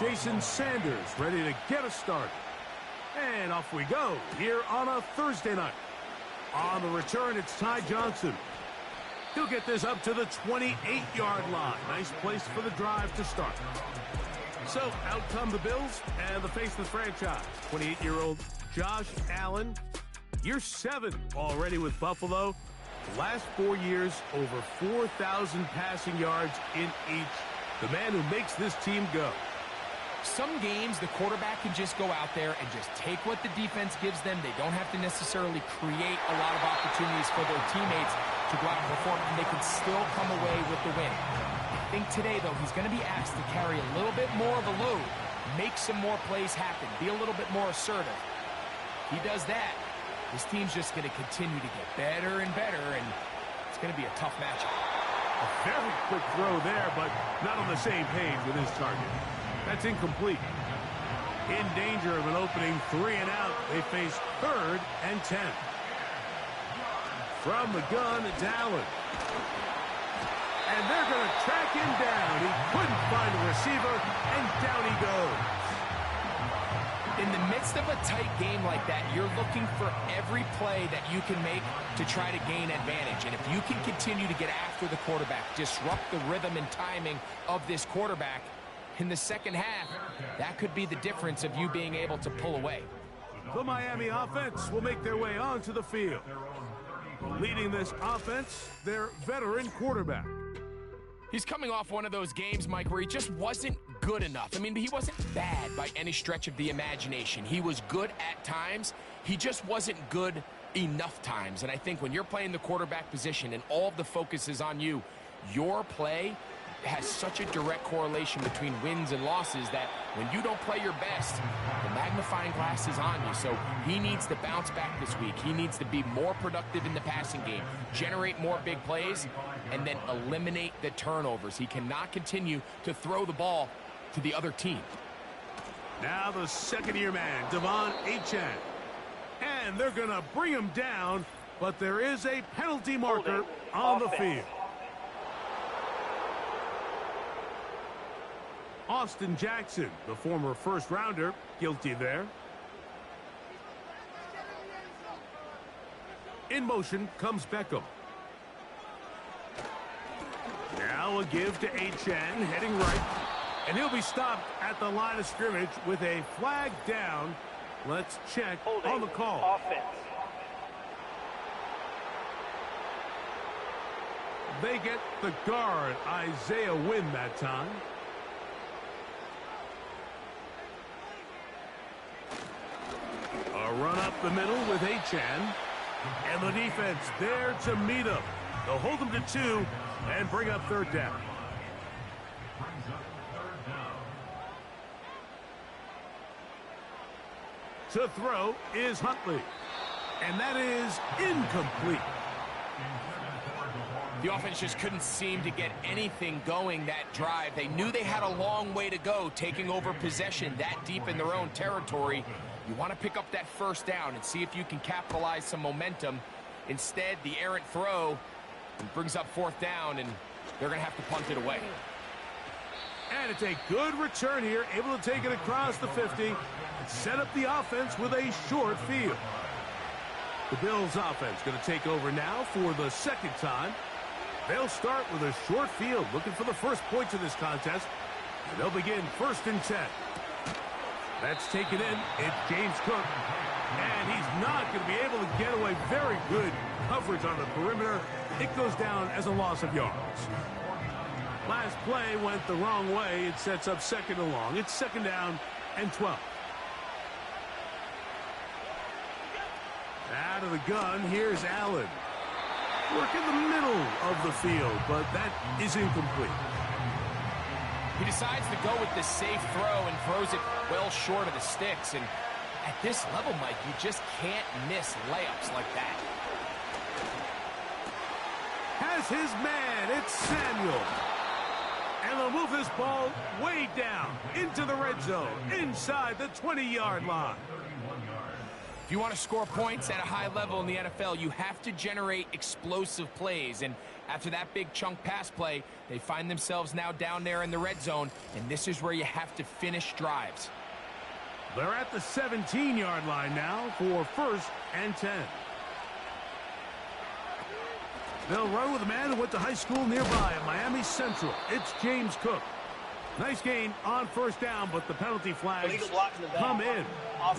Jason Sanders ready to get us started. And off we go here on a Thursday night. On the return, it's Ty Johnson. He'll get this up to the 28-yard line. Nice place for the drive to start. So out come the Bills and the face of the franchise. 28-year-old Josh Allen. Year 7 already with Buffalo. Last 4 years, over 4,000 passing yards in each. The man who makes this team go. Some games, the quarterback can just go out there and just take what the defense gives them. They don't have to necessarily create a lot of opportunities for their teammates to go out and perform, and they can still come away with the win. I think today, though, he's going to be asked to carry a little bit more of a load, make some more plays happen, be a little bit more assertive. He does that. This team's just going to continue to get better and better, and it's going to be a tough matchup. A very quick throw there, but not on the same page with his target. That's incomplete. In danger of an opening 3 and out. They face 3rd and 10. From the gun, it's Allen. And they're going to track him down. He couldn't find a receiver, and down he goes. In the midst of a tight game like that, you're looking for every play that you can make to try to gain advantage. And if you can continue to get after the quarterback, disrupt the rhythm and timing of this quarterback, in the second half, that could be the difference of you being able to pull away. The Miami offense will make their way onto the field. Leading this offense, their veteran quarterback. He's coming off one of those games, Mike, where he just wasn't good enough. I mean, he wasn't bad by any stretch of the imagination. He was good at times. He just wasn't good enough times. And I think when you're playing the quarterback position and all of the focus is on you, your play has such a direct correlation between wins and losses that when you don't play your best, the magnifying glass is on you. So he needs to bounce back this week. He needs to be more productive in the passing game, generate more big plays, and then eliminate the turnovers. He cannot continue to throw the ball to the other team. Now the second-year man, Devon Achane. And they're going to bring him down, but there is a penalty marker on the field. Austin Jackson, the former first-rounder, guilty there. In motion comes Beckham. Now a give to Achane, heading right. And he'll be stopped at the line of scrimmage with a flag down. Let's check on the call. Offense. They get the guard, Isaiah Wynn, that time. A run up the middle with Achane. And the defense there to meet him. They'll hold him to 2 and bring up 3rd down. To throw is Huntley. And that is incomplete. The offense just couldn't seem to get anything going that drive. They knew they had a long way to go, taking over possession that deep in their own territory. You want to pick up that 1st down and see if you can capitalize some momentum. Instead, the errant throw brings up 4th down, and they're going to have to punt it away. And it's a good return here, able to take it across the 50 and set up the offense with a short field. The Bills offense going to take over now for the 2nd time. They'll start with a short field, looking for the first points of this contest. And they'll begin 1st and 10. That's taken in. It's James Cook. And he's not going to be able to get away. Very good coverage on the perimeter. It goes down as a loss of yards. Last play went the wrong way. It sets up 2nd and long. It's 2nd down and 12. Out of the gun, here's Allen. Work in the middle of the field, but that is incomplete. He decides to go with the safe throw and throws it well short of the sticks. And at this level, Mike, you just can't miss layups like that. Has his man, it's Samuel. And they'll move this ball way down into the red zone, inside the 20-yard line. If you want to score points at a high level in the NFL, you have to generate explosive plays. And after that big chunk pass play, they find themselves now down there in the red zone, and this is where you have to finish drives. They're at the 17-yard line now for 1st and 10. They'll run with a man who went to high school nearby at Miami Central. It's James Cook. Nice gain on 1st down, but the penalty flags come in.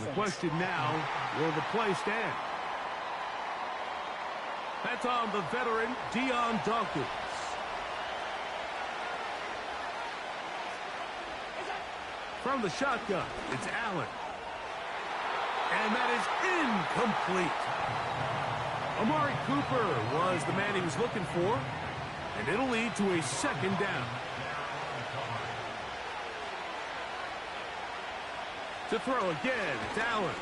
The question now, will the play stand? That's on the veteran, Dion Dawkins. From the shotgun, it's Allen. And that is incomplete. Amari Cooper was the man he was looking for, and it'll lead to a 2nd down. To throw again, it's Allen.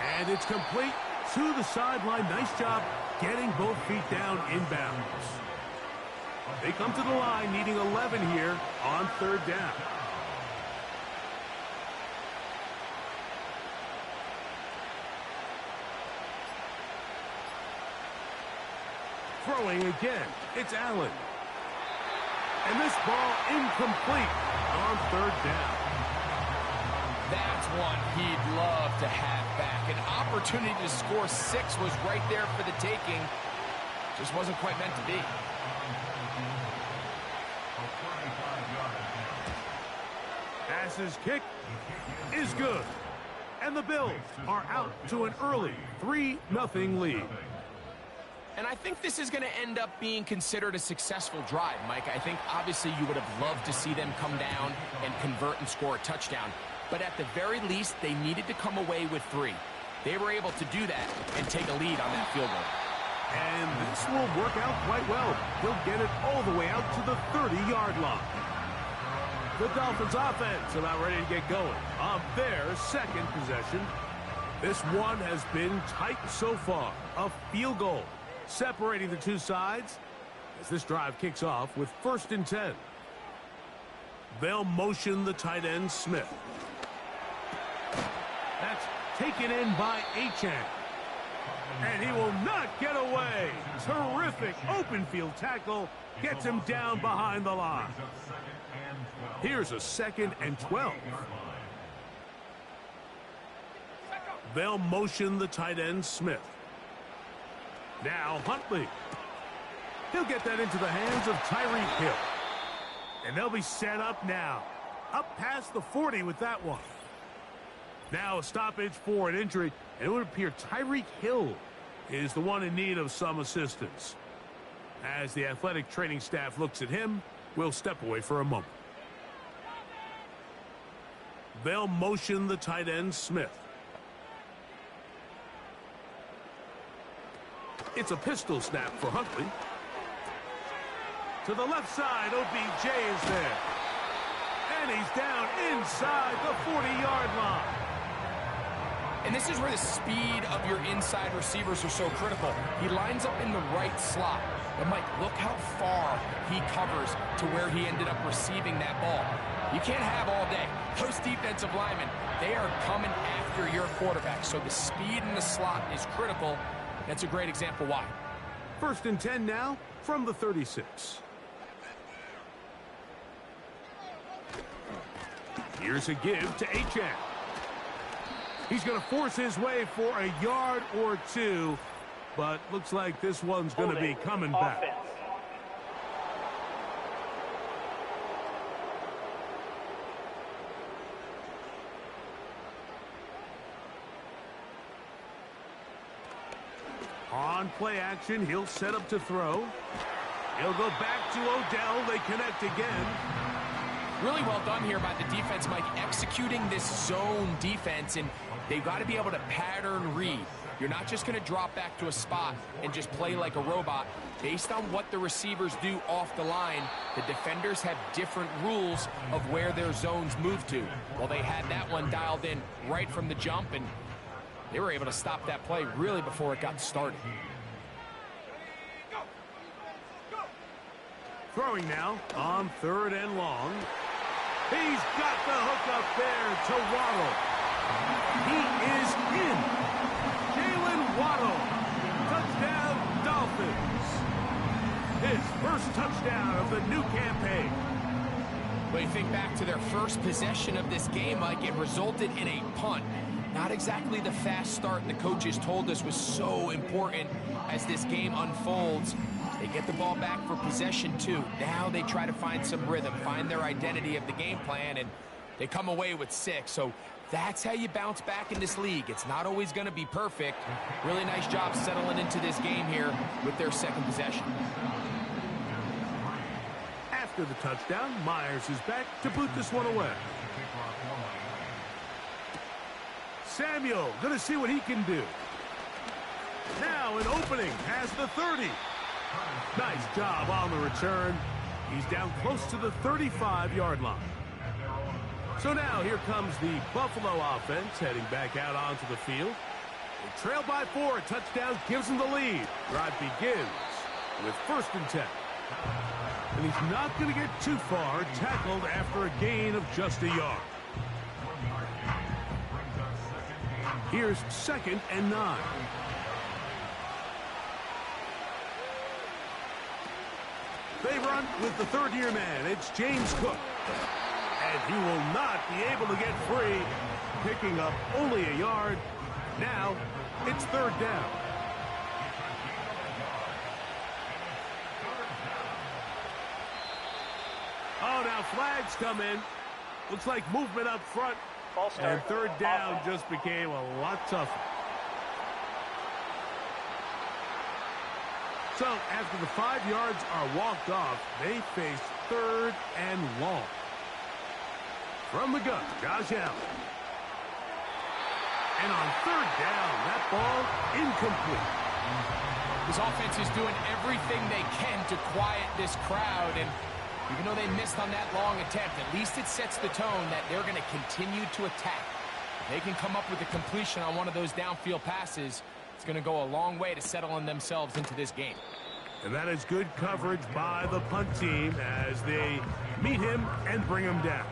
And it's complete to the sideline. Nice job getting both feet down inbounds. They come to the line needing 11 here on 3rd down. Throwing again, it's Allen. And this ball incomplete on 3rd down. That's one he'd love to have back. An opportunity to score 6 was right there for the taking. Just wasn't quite meant to be. Passes kick is good. And the Bills are out to an early 3-0 lead. And I think this is going to end up being considered a successful drive, Mike. I think obviously you would have loved to see them come down and convert and score a touchdown. But at the very least, they needed to come away with 3. They were able to do that and take a lead on that field goal. And this will work out quite well. They'll get it all the way out to the 30-yard line. The Dolphins offense about ready to get going on their 2nd possession. This one has been tight so far. A field goal separating the two sides as this drive kicks off with 1st and 10. They'll motion the tight end, Smith. That's taken in by Achane. And he will not get away. Terrific open field tackle. Gets him down behind the line. Here's a 2nd and 12. They'll motion the tight end, Smith. Now Huntley. He'll get that into the hands of Tyreek Hill. And they'll be set up now. Up past the 40 with that one. Now a stoppage for an injury. And it would appear Tyreek Hill is the one in need of some assistance. As the athletic training staff looks at him, we'll step away for a moment. They'll motion the tight end, Smith. It's a pistol snap for Huntley. To the left side, OBJ is there. And he's down inside the 40-yard line. And this is where the speed of your inside receivers are so critical. He lines up in the right slot. But, Mike, look how far he covers to where he ended up receiving that ball. You can't have all day. Those defensive linemen, they are coming after your quarterback. So the speed in the slot is critical. That's a great example why. 1st and 10 now from the 36. Here's a give to Achane. He's going to force his way for a yard or 2, but looks like this one's going to be coming back. On play action, he'll set up to throw. He'll go back to Odell. They connect again. Really well done here by the defense, Mike, executing this zone defense, and they've got to be able to pattern read. You're not just going to drop back to a spot and just play like a robot. Based on what the receivers do off the line, the defenders have different rules of where their zones move to. Well, they had that one dialed in right from the jump, and they were able to stop that play really before it got started. Throwing now on 3rd and long. He's got the hook up there to Waddle. He is in. Jalen Waddle. Touchdown, Dolphins. His first touchdown of the new campaign. But you think back to their first possession of this game, Mike, it resulted in a punt. Not exactly the fast start the coaches told us was so important as this game unfolds. They get the ball back for possession two. Now they try to find some rhythm, find their identity of the game plan, and they come away with 6. So that's how you bounce back in this league. It's not always going to be perfect. Really nice job settling into this game here with their second possession. After the touchdown, Myers is back to boot this one away. Samuel going to see what he can do. Now an opening past the 30. Nice job on the return. He's down close to the 35-yard line. So now here comes the Buffalo offense heading back out onto the field. They trail by 4. A touchdown gives them the lead. Drive begins with 1st and 10. And he's not going to get too far, tackled after a gain of just a yard. Here's 2nd and 9. They run with the 3rd-year man. It's James Cook. And he will not be able to get free, picking up only a yard. Now it's 3rd down. Oh, now flags come in. Looks like movement up front. And 3rd down just became a lot tougher. So after the 5 yards are walked off, they face 3rd and long. From the gun, Josh Allen. And on 3rd down, that ball incomplete. This offense is doing everything they can to quiet this crowd, and even though they missed on that long attempt, at least it sets the tone that they're going to continue to attack. If they can come up with a completion on one of those downfield passes, it's going to go a long way to settling themselves into this game. And that is good coverage by the punt team as they meet him and bring him down.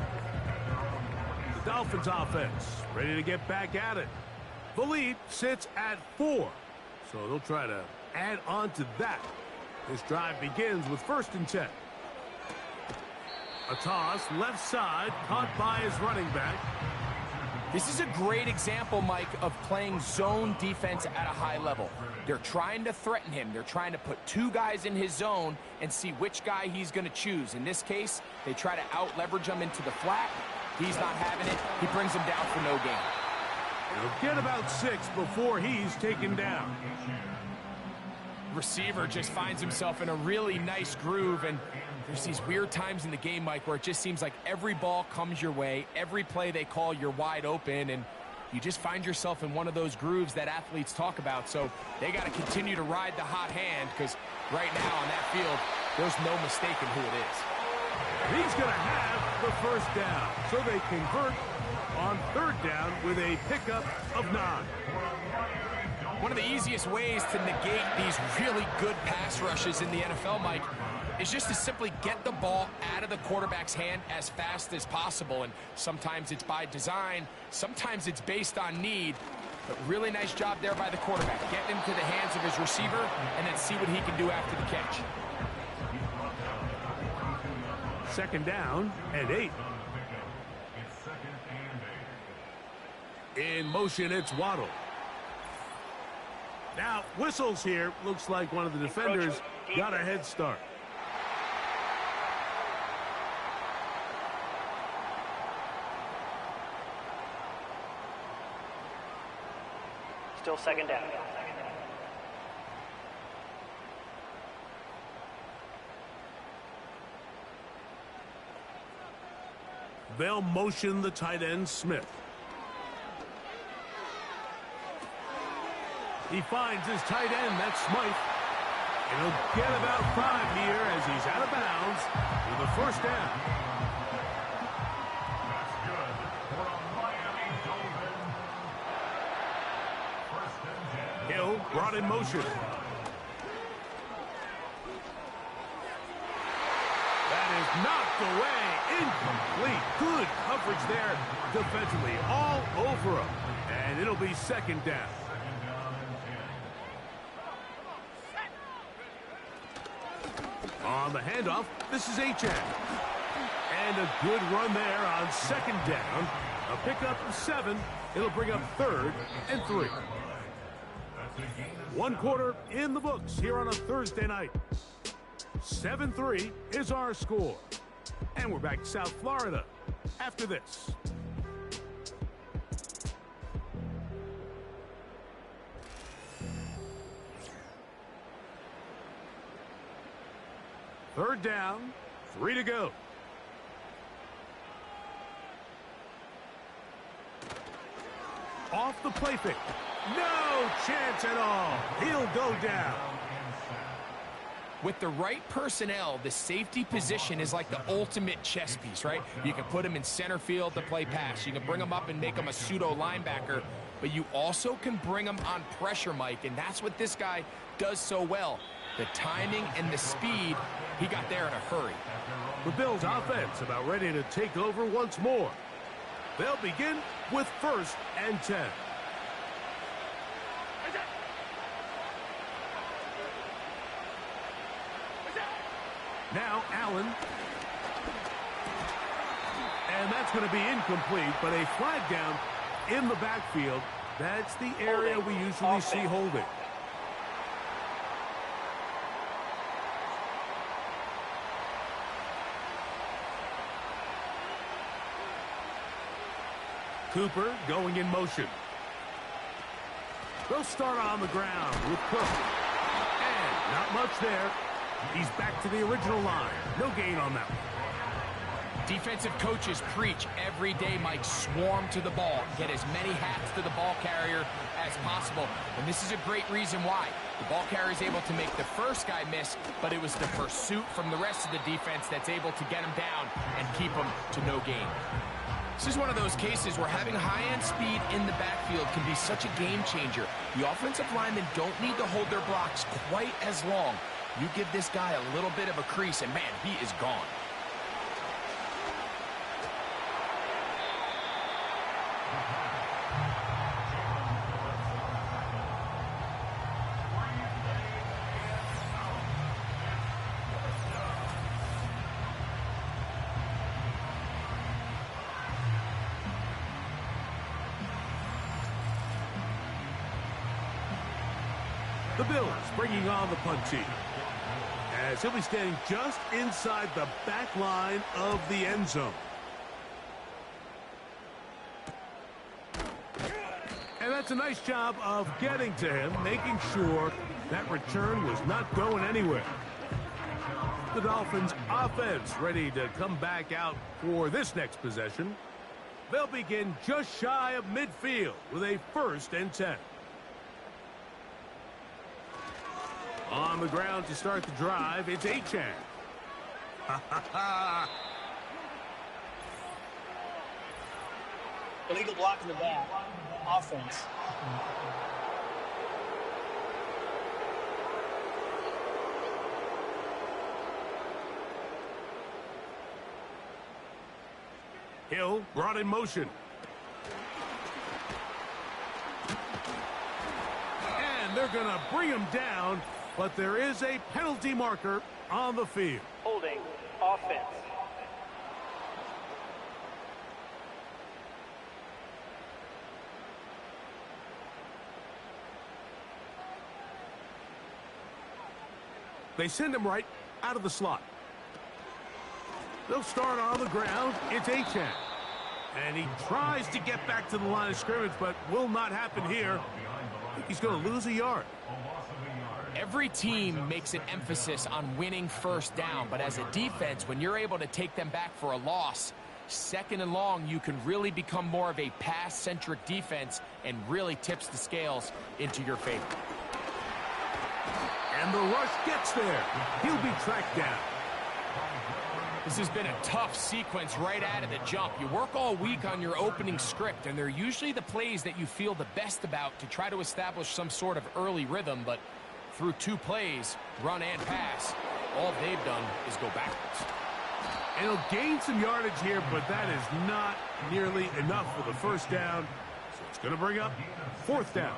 The Dolphins offense ready to get back at it. The lead sits at 4, so they'll try to add on to that. This drive begins with 1st and 10. A toss, left side, caught by his running back. This is a great example, Mike, of playing zone defense at a high level. They're trying to threaten him. They're trying to put 2 guys in his zone and see which guy he's going to choose. In this case, they try to out-leverage him into the flat. He's not having it. He brings him down for no gain. He'll get about 6 before he's taken down. Receiver just finds himself in a really nice groove, and there's these weird times in the game, Mike, where it just seems like every ball comes your way, every play they call, you're wide open, and you just find yourself in one of those grooves that athletes talk about. So they got to continue to ride the hot hand, because right now on that field, there's no mistaking who it is. He's going to have the 1st down, so they convert on 3rd down with a pickup of 9. One of the easiest ways to negate these really good pass rushes in the NFL, Mike, is just to simply get the ball out of the quarterback's hand as fast as possible. And sometimes it's by design, sometimes it's based on need. But really nice job there by the quarterback, getting into the hands of his receiver and then see what he can do after the catch. 2nd down and 8. In motion, it's Waddle. Now, whistles here. Looks like one of the defenders got a head start. Still 2nd down. They'll motion the tight end, Smith. He finds his tight end, that's Smythe. And he'll get about 5 here as he's out of bounds with a 1st down. Hill brought in motion. That is Knocked away. Incomplete. Good coverage there defensively. All over him. And it'll be second down. On the handoff, this is Achane. And a good run there on second down. A pickup of 7. It'll bring up 3rd and 3. 1 quarter in the books here on a Thursday night. 7-3 is our score. And we're back to South Florida after this. Third down, 3 to go. Off the play fake. No chance at all. He'll go down. With the right personnel, the safety position is like the ultimate chess piece, right? You can put him in center field to play pass. You can bring him up and make him a pseudo linebacker, but you also can bring him on pressure, Mike, and that's what this guy does so well. The timing and the speed, he got there in a hurry. The Bills offense about ready to take over once more. They'll begin with 1st and 10. Now Allen. And that's going to be incomplete, but a flag down in the backfield. That's the area we usually see holding. Cooper going in motion. They'll start on the ground with Cook. And not much there. He's back to the original line. No gain on that one. Defensive coaches preach every day, Mike, swarm to the ball. Get as many hats to the ball carrier as possible. And this is a great reason why. The ball carrier is able to make the first guy miss, but it was the pursuit from the rest of the defense that's able to get him down and keep him to no gain. This is one of those cases where having high-end speed in the backfield can be such a game changer. The offensive linemen don't need to hold their blocks quite as long. You give this guy a little bit of a crease, and man, he is gone. The Bills bringing on the punt team, as he'll be standing just inside the back line of the end zone. And that's a nice job of getting to him, making sure that return was not going anywhere. The Dolphins offense ready to come back out for this next possession. They'll begin just shy of midfield with a 1st and 10. On the ground to start the drive, it's Achane. Illegal block in the back. Offense. Hill brought in motion. And they're going to bring him down, but there is a penalty marker on the field. Holding. Offense. They send him right out of the slot. They'll start on the ground. It's Achane. And he tries to get back to the line of scrimmage, but will not happen here. I think he's going to lose a yard. Every team makes an emphasis on winning first down, but as a defense, when you're able to take them back for a loss, 2nd and long, you can really become more of a pass-centric defense and really tips the scales into your favor. And the rush gets there. He'll be tracked down. This has been a tough sequence right out of the jump. You work all week on your opening script, and they're usually the plays that you feel the best about to try to establish some sort of early rhythm, but through 2 plays, run and pass, all they've done is go backwards. And he'll gain some yardage here, but that is not nearly enough for the first down. So it's going to bring up fourth down.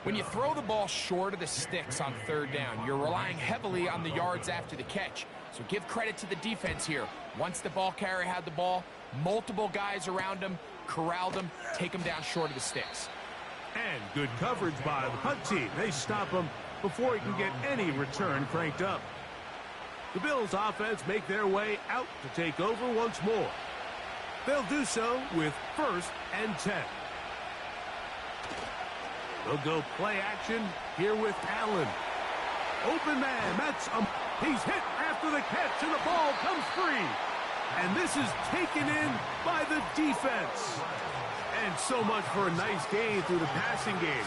When you throw the ball short of the sticks on third down, you're relying heavily on the yards after the catch. So give credit to the defense here. Once the ball carrier had the ball, multiple guys around him, corralled him, take him down short of the sticks. And good coverage by the punt team. They stop him before he can get any return cranked up. The Bills offense make their way out to take over once more. They'll do so with 1st and 10. They'll go play action here with Allen. Open man, he's hit after the catch and the ball comes free. And this is taken in by the defense. And so much for a nice gain through the passing game.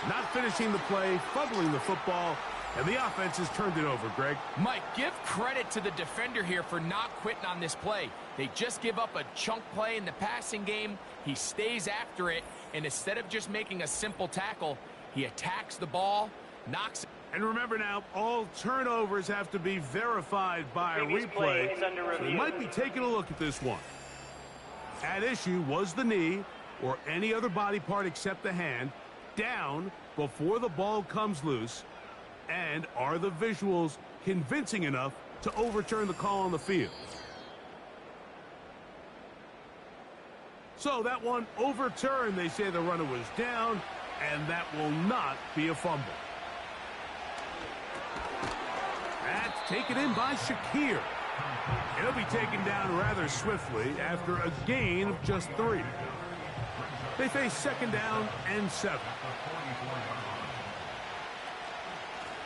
Not finishing the play, fumbling the football, and the offense has turned it over, Greg. Mike, give credit to the defender here for not quitting on this play. They just give up a chunk play in the passing game. He stays after it, and instead of just making a simple tackle, he attacks the ball, knocks it. And remember now, all turnovers have to be verified by a replay. Play is under So they review. might be taking a look at this one. At issue was the knee or any other body part except the hand down before the ball comes loose. And are the visuals convincing enough to overturn the call on the field? So that one overturned. They say the runner was down, and that will not be a fumble. That's taken in by Shakir. He'll be taken down rather swiftly after a gain of just 3. They face 2nd down and 7.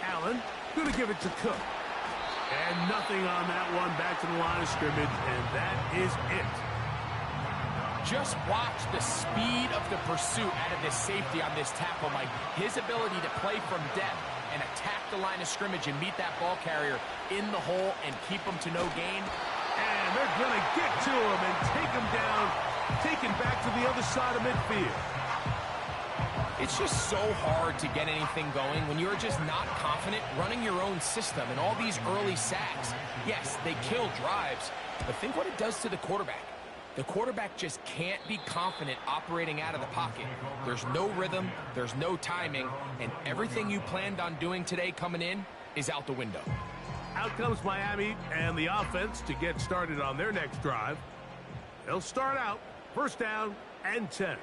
Allen going to give it to Cook. And nothing on that one, back to the line of scrimmage, and that is it. Just watch the speed of the pursuit out of this safety on this tackle, Mike. His ability to play from depth and attack the line of scrimmage and meet that ball carrier in the hole and keep him to no gain. And they're going to get to him and take him down, take him back to the other side of midfield. It's just so hard to get anything going when you're just not confident running your own system, and all these early sacks. Yes, they kill drives, but think what it does to the quarterback. The quarterback just can't be confident operating out of the pocket. There's no rhythm, there's no timing, and everything you planned on doing today coming in is out the window. Out comes Miami and the offense to get started on their next drive. They'll start out 1st down and 10.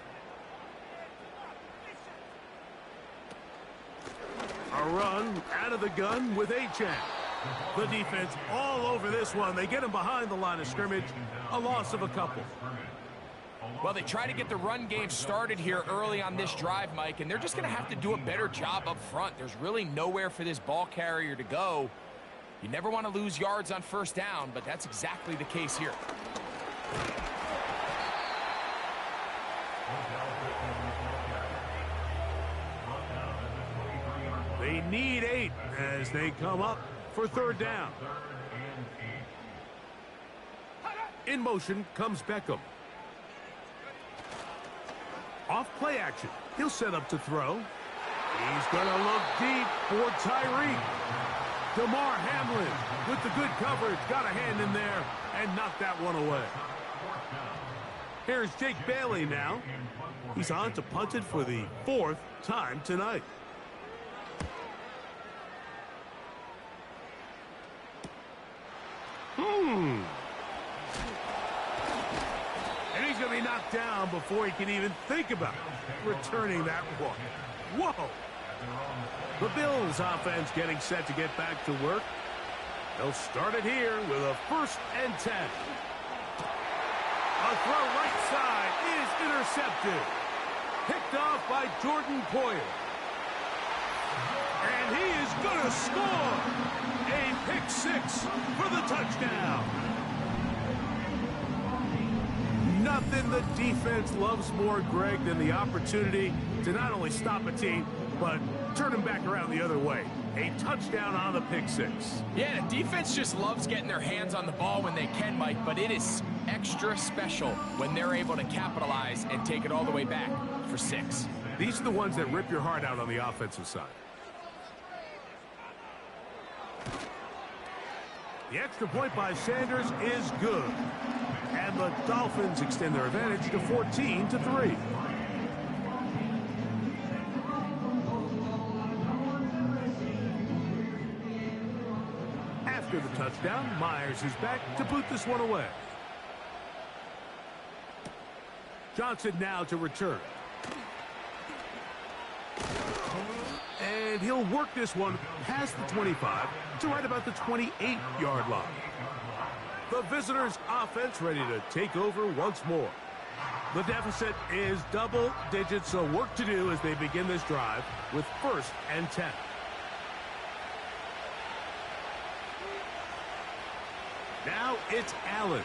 A run out of the gun with Achane. The defense all over this one. They get him behind the line of scrimmage. A loss of a couple. Well, they try to get the run game started here early on this drive, Mike, and they're just going to have to do a better job up front. There's really nowhere for this ball carrier to go. You never want to lose yards on 1st down, but that's exactly the case here. They need 8 as they come up for 3rd down. In motion comes Beckham. Off play action. He'll set up to throw. He's going to look deep for Tyreek. DeMar Hamlin with the good coverage. Got a hand in there and knocked that one away. Here's Jake Bailey now. He's on to punt it for the 4th time tonight. And he's going to be knocked down before he can even think about returning that one. Whoa! The Bills offense getting set to get back to work. They'll start it here with a 1st and 10. A throw right side is intercepted. Picked off by Jordan Poyer. And he is going to score. A pick 6 for the touchdown. Nothing the defense loves more, Greg, than the opportunity to not only stop a team, but turn them back around the other way. A touchdown on the pick 6. Yeah, the defense just loves getting their hands on the ball when they can, Mike, but it is extra special when they're able to capitalize and take it all the way back for 6. These are the ones that rip your heart out on the offensive side. The extra point by Sanders is good. And the Dolphins extend their advantage to 14-3. After the touchdown, Myers is back to boot this one away. Johnson now to return. And he'll work this one past the 25 to right about the 28-yard line. The visitors' offense ready to take over once more. The deficit is double digits, so work to do as they begin this drive with 1st and 10. Now it's Allen.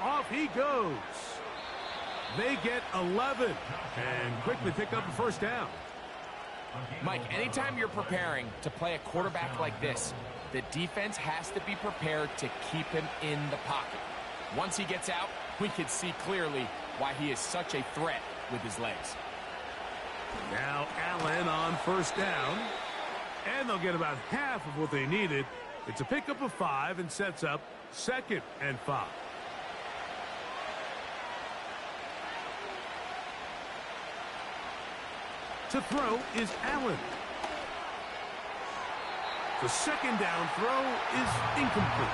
Off he goes. They get 11 and quickly pick up a first down. Mike, anytime you're preparing to play a quarterback like this, the defense has to be prepared to keep him in the pocket. Once he gets out, we can see clearly why he is such a threat with his legs. Now Allen on first down. And they'll get about half of what they needed. It's a pickup of 5 and sets up 2nd and 5. To throw is Allen. The 2nd down throw is incomplete.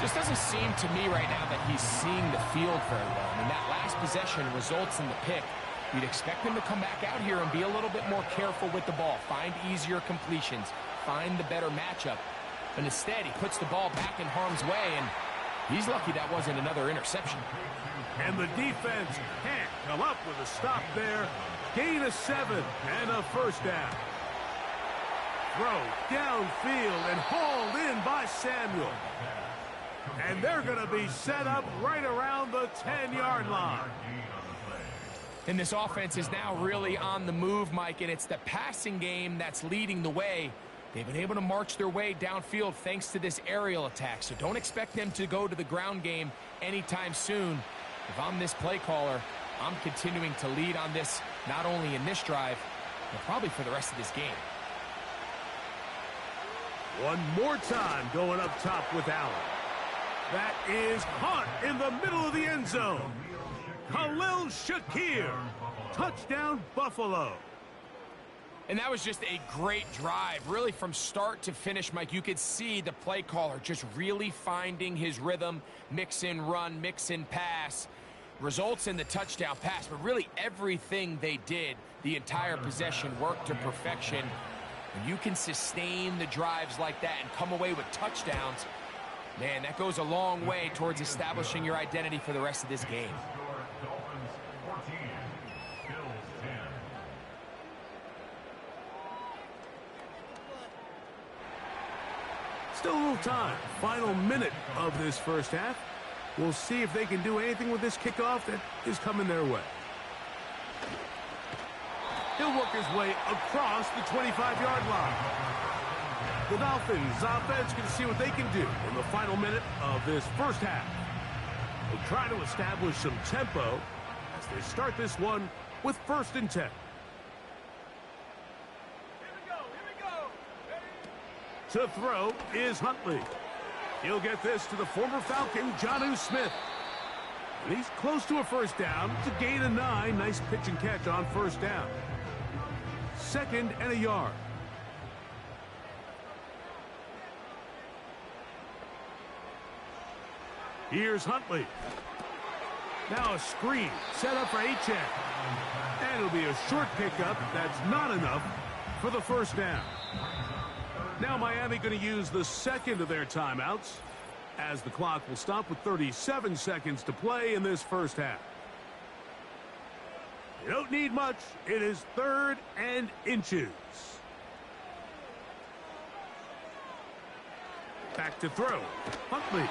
Just doesn't seem to me right now that he's seeing the field very well. I mean, that last possession results in the pick. You'd expect him to come back out here and be a little bit more careful with the ball, find easier completions, find the better matchup. But instead, he puts the ball back in harm's way, and he's lucky that wasn't another interception. And the defense can't come up with a stop there. Gain of 7 and a first down. Throw downfield and hauled in by Samuel. And they're going to be set up right around the 10-yard line. And this offense is now really on the move, Mike, and it's the passing game that's leading the way. They've been able to march their way downfield thanks to this aerial attack, so don't expect them to go to the ground game anytime soon. If I'm this play caller, I'm continuing to lead on this, not only in this drive, but probably for the rest of this game. One more time going up top with Allen. That is caught in the middle of the end zone. Khalil Shakir. Touchdown, Buffalo. And that was just a great drive, really from start to finish, Mike. You could see the play caller just really finding his rhythm, mix in run, mix in pass. Results in the touchdown pass, but really everything they did, the entire possession worked to perfection. When you can sustain the drives like that and come away with touchdowns, man, that goes a long way towards establishing your identity for the rest of this game. Still a little time. Final minute of this first half. We'll see if they can do anything with this kickoff that is coming their way. He'll work his way across the 25-yard line. The Dolphins offense can see what they can do in the final minute of this first half. They'll try to establish some tempo as they start this one with 1st and 10. To throw is Huntley. He'll get this to the former Falcon, Jonnu Smith. And he's close to a first down. It's a gain of 9. Nice pitch and catch on first down. 2nd and a yard. Here's Huntley. Now a screen set up for Achane. And it'll be a short pickup. That's not enough for the first down. Now Miami going to use the 2nd of their timeouts as the clock will stop with 37 seconds to play in this first half. You don't need much. It is 3rd and inches. Back to throw. Huntley.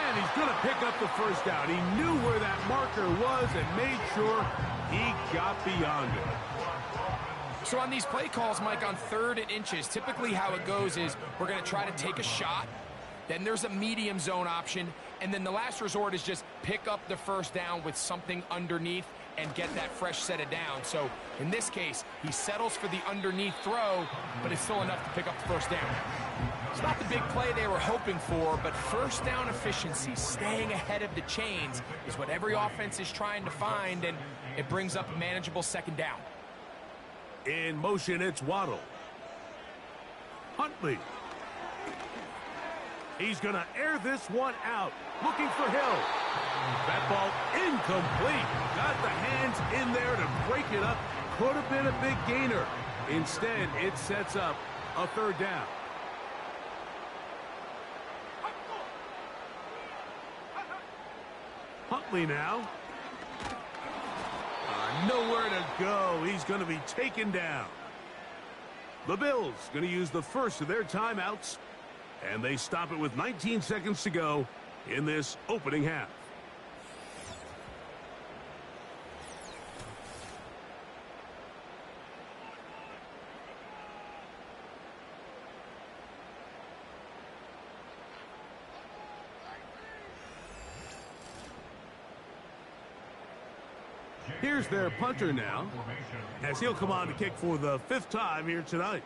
And he's going to pick up the first down. He knew where that marker was and made sure he got beyond it. So on these play calls, Mike, on 3rd and inches, typically how it goes is we're going to try to take a shot. Then there's a medium zone option, and then the last resort is just pick up the first down with something underneath and get that fresh set of down. So in this case, he settles for the underneath throw, but it's still enough to pick up the first down. It's not the big play they were hoping for, but first down efficiency, staying ahead of the chains, is what every offense is trying to find, and it brings up a manageable second down. In motion, it's Waddle. Huntley. He's going to air this one out, looking for Hill. That ball incomplete. Got the hands in there to break it up. Could have been a big gainer. Instead, it sets up a third down. Huntley now. Nowhere to go. He's going to be taken down. The Bills going to use the first of their timeouts, and they stop it with 19 seconds to go in this opening half. Here's their punter now, as he'll come on to kick for the 5th time here tonight.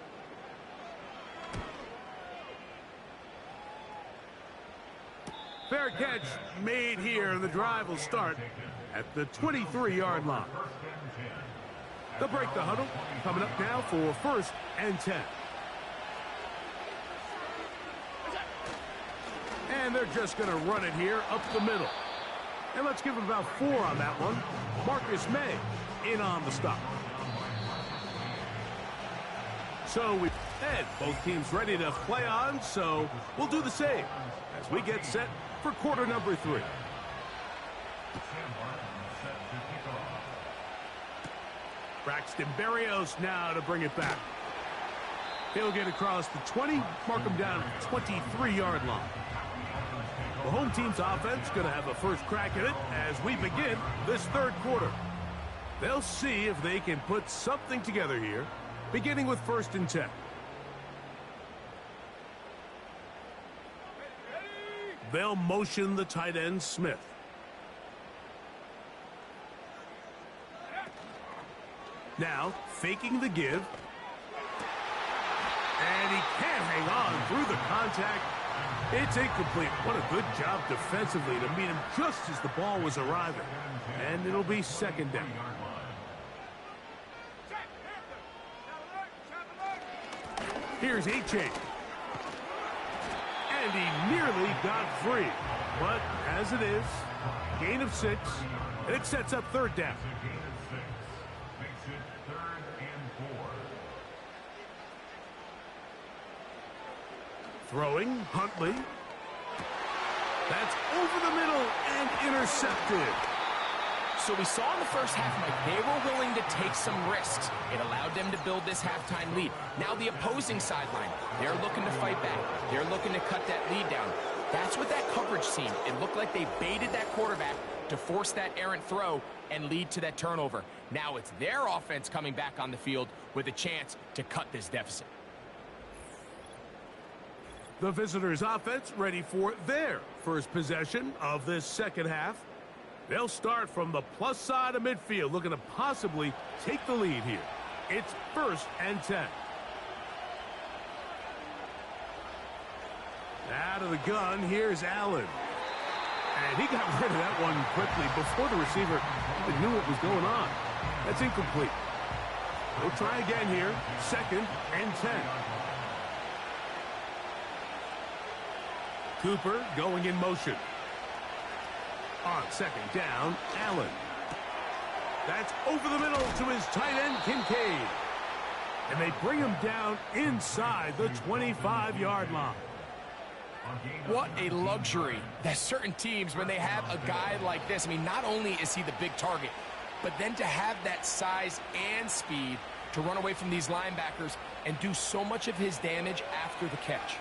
Fair catch made here, and the drive will start at the 23-yard line. They'll break the huddle, coming up now for 1st and 10. And they're just going to run it here up the middle. And let's give him about 4 on that one. Marcus May in on the stop. So we've had both teams ready to play on, so we'll do the same as we get set for quarter number 3. Braxton Berrios now to bring it back. He'll get across the 20, mark him down at the 23-yard line. The home team's offense going to have a first crack at it as we begin this 3rd quarter. They'll see if they can put something together here, beginning with 1st and 10. They'll motion the tight end, Smith. Now, faking the give. And he can't hang on through the contact. It's incomplete. What a good job defensively to meet him just as the ball was arriving. And it'll be 2nd down. Here's Achane. And he nearly got free. But as it is, gain of 6, and it sets up 3rd down. Throwing, Huntley. That's over the middle and intercepted. So we saw in the first half, Mike, they were willing to take some risks. It allowed them to build this halftime lead. Now the opposing sideline, they're looking to fight back. They're looking to cut that lead down. That's what that coverage seemed. It looked like they baited that quarterback to force that errant throw and lead to that turnover. Now it's their offense coming back on the field with a chance to cut this deficit. The visitors' offense ready for their first possession of this 2nd half. They'll start from the plus side of midfield, looking to possibly take the lead here. It's 1st and 10. Out of the gun, here's Allen. And he got rid of that one quickly before the receiver even knew what was going on. That's incomplete. We'll try again here, 2nd and 10. Cooper going in motion. On 2nd down, Allen. That's over the middle to his tight end, Kincaid. And they bring him down inside the 25-yard line. What a luxury that certain teams, when they have a guy like this, I mean, not only is he the big target, but then to have that size and speed to run away from these linebackers and do so much of his damage after the catch.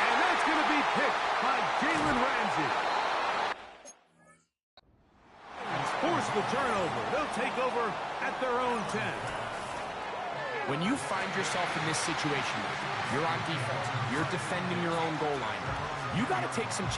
And that's going to be picked by Jalen Ramsey. He's forced the turnover. They'll take over at their own 10. When you find yourself in this situation, you're on defense, you're defending your own goal line, you got to take some